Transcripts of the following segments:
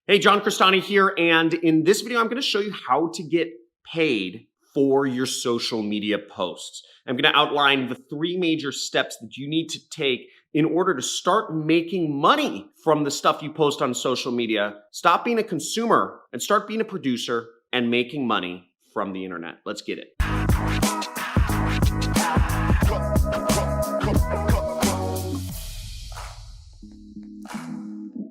Hey, John Crestani here, and in this video, I'm going to show you how to get paid for your social media posts. I'm going to outline the 3 major steps that you need to take in order to start making money from the stuff you post on social media. Stop being a consumer and start being a producer and making money from the internet. Let's get it.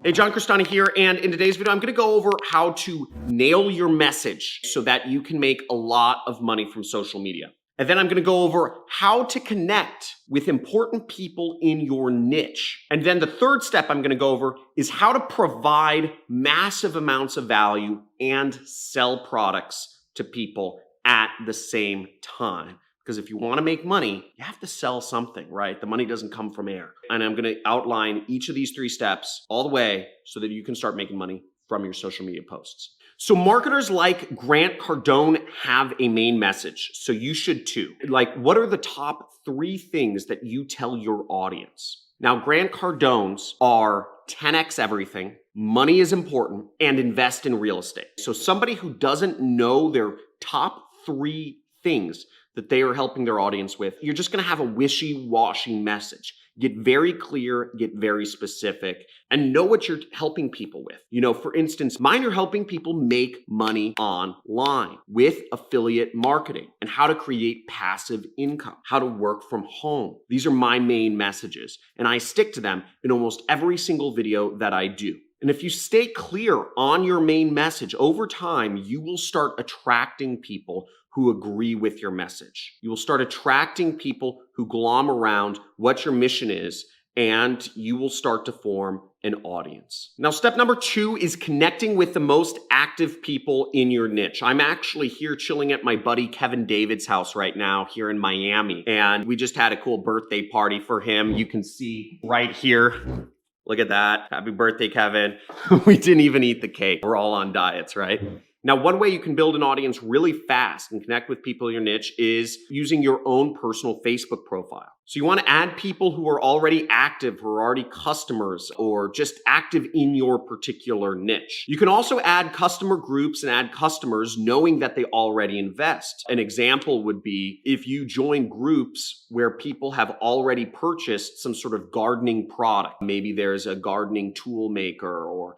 Hey, John Crestani here, and in today's video, I'm going to go over how to nail your message so that you can make a lot of money from social media. And then I'm going to go over how to connect with important people in your niche. And then the third step I'm going to go over is how to provide massive amounts of value and sell products to people at the same time. Because if you want to make money, you have to sell something, right? The money doesn't come from air. And I'm going to outline each of these 3 steps all the way so that you can start making money from your social media posts. So marketers like Grant Cardone have a main message. So you should too. Like, what are the top 3 things that you tell your audience? Now, Grant Cardone's are 10x everything, money is important, and invest in real estate. So somebody who doesn't know their top 3 things that they are helping their audience with, you're just going to have a wishy-washy message. Get very clear, get very specific, and know what you're helping people with. You know, for instance, mine are helping people make money online with affiliate marketing and how to create passive income, how to work from home. These are my main messages, and I stick to them in almost every single video that I do. And if you stay clear on your main message, over time, you will start attracting people who agree with your message. You will start attracting people who glom around what your mission is, and you will start to form an audience. Now, step number 2 is connecting with the most active people in your niche. I'm actually here chilling at my buddy Kevin David's house right now here in Miami, and we just had a cool birthday party for him. You can see right here. Look at that. Happy birthday, Kevin. We didn't even eat the cake. We're all on diets, right? Now, one way you can build an audience really fast and connect with people in your niche is using your own personal Facebook profile. So you want to add people who are already active, who are already customers, or just active in your particular niche. You can also add customer groups and add customers knowing that they already invest. An example would be if you join groups where people have already purchased some sort of gardening product. Maybe there's a gardening tool maker, or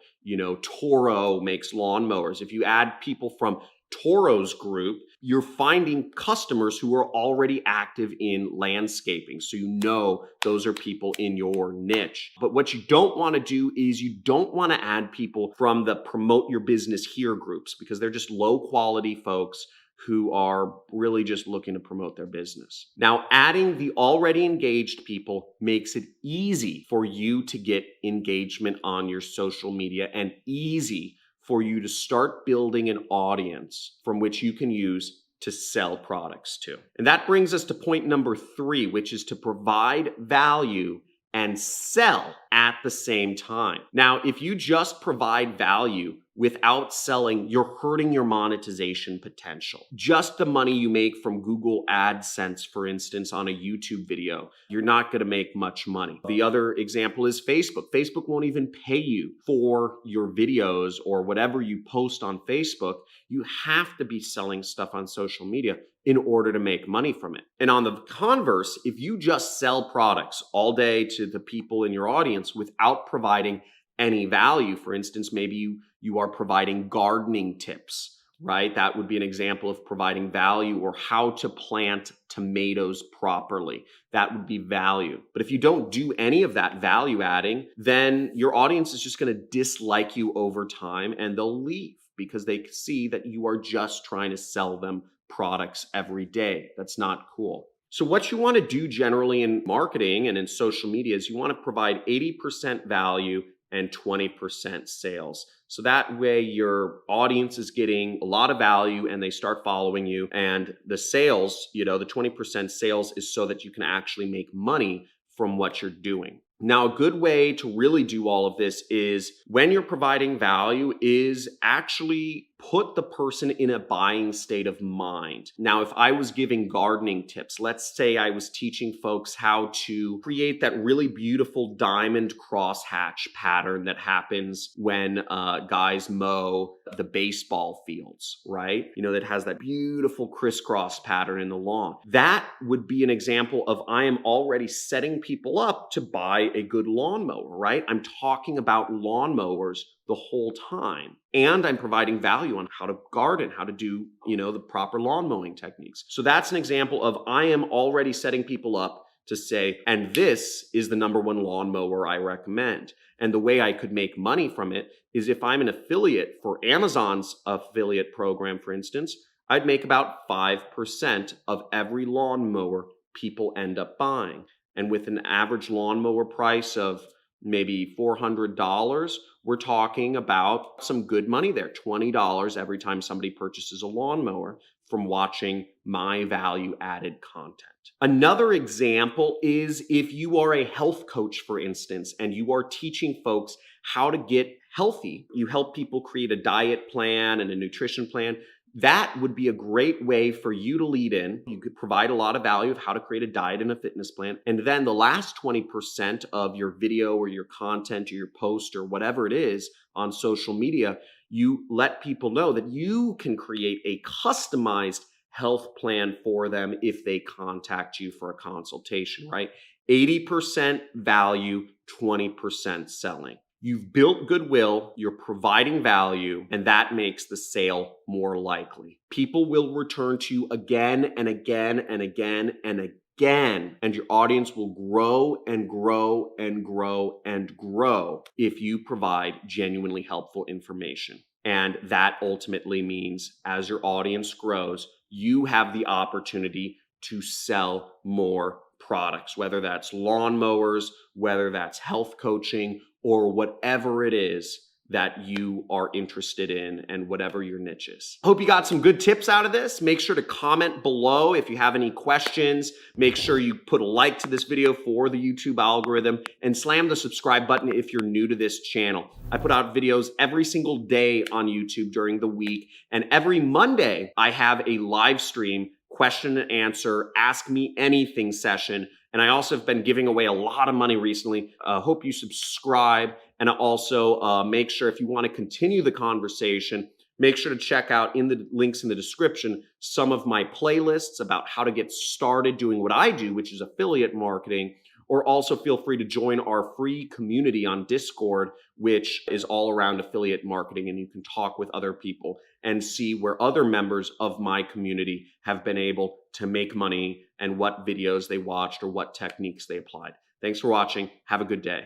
Toro makes lawnmowers. If you add people from Toro's group, you're finding customers who are already active in landscaping. So you know those are people in your niche. But what you don't want to do is you don't want to add people from the promote your business here groups, because they're just low quality folks who are really just looking to promote their business. Now, adding the already engaged people makes it easy for you to get engagement on your social media and easy for you to start building an audience from which you can use to sell products to. And that brings us to point number 3, which is to provide value and sell at the same time. Now, if you just provide value without selling, you're hurting your monetization potential. Just the money you make from Google AdSense, for instance, on a YouTube video, you're not going to make much money. The other example is Facebook. Facebook won't even pay you for your videos or whatever you post on Facebook. You have to be selling stuff on social media in order to make money from it. And on the converse, if you just sell products all day to the people in your audience without providing any value, for instance, maybe you are providing gardening tips, right? That would be an example of providing value, or how to plant tomatoes properly. That would be value. But if you don't do any of that value adding, then your audience is just going to dislike you over time, and they'll leave because they see that you are just trying to sell them products every day. That's not cool. So what you want to do generally in marketing and in social media is you want to provide 80% value and 20% sales. So that way your audience is getting a lot of value and they start following you. And the sales, the 20% sales is so that you can actually make money from what you're doing. Now, a good way to really do all of this is when you're providing value is actually put the person in a buying state of mind. Now, if I was giving gardening tips, let's say I was teaching folks how to create that really beautiful diamond crosshatch pattern that happens when guys mow the baseball fields, right? You know, that has that beautiful crisscross pattern in the lawn. That would be an example of I am already setting people up to buy a good lawnmower, right? I'm talking about lawnmowers the whole time. And I'm providing value on how to garden, how to do, the proper lawn mowing techniques. So that's an example of I am already setting people up to say, and this is the number one lawnmower I recommend. And the way I could make money from it is if I'm an affiliate for Amazon's affiliate program, for instance, I'd make about 5% of every lawnmower people end up buying. And with an average lawnmower price of maybe $400, we're talking about some good money there, $20 every time somebody purchases a lawnmower from watching my value-added content. Another example is if you are a health coach, for instance, and you are teaching folks how to get healthy. You help people create a diet plan and a nutrition plan. That would be a great way for you to lead in. You could provide a lot of value of how to create a diet and a fitness plan. And then the last 20% of your video or your content or your post or whatever it is on social media, you let people know that you can create a customized health plan for them if they contact you for a consultation, right? 80% value, 20% selling. You've built goodwill, you're providing value, and that makes the sale more likely. People will return to you again and again and again and again, and your audience will grow and grow and grow and grow if you provide genuinely helpful information. And that ultimately means as your audience grows, you have the opportunity to sell more products, whether that's lawnmowers, whether that's health coaching, or whatever it is that you are interested in and whatever your niche is. Hope you got some good tips out of this. Make sure to comment below if you have any questions. Make sure you put a like to this video for the YouTube algorithm and slam the subscribe button if you're new to this channel. I put out videos every single day on YouTube during the week, and every Monday I have a live stream question and answer, ask me anything session. And I also have been giving away a lot of money recently. Hope you subscribe. And also make sure if you want to continue the conversation, make sure to check out in the links in the description some of my playlists about how to get started doing what I do, which is affiliate marketing. Or also feel free to join our free community on Discord, which is all around affiliate marketing. And you can talk with other people and see where other members of my community have been able to make money and what videos they watched or what techniques they applied. Thanks for watching. Have a good day.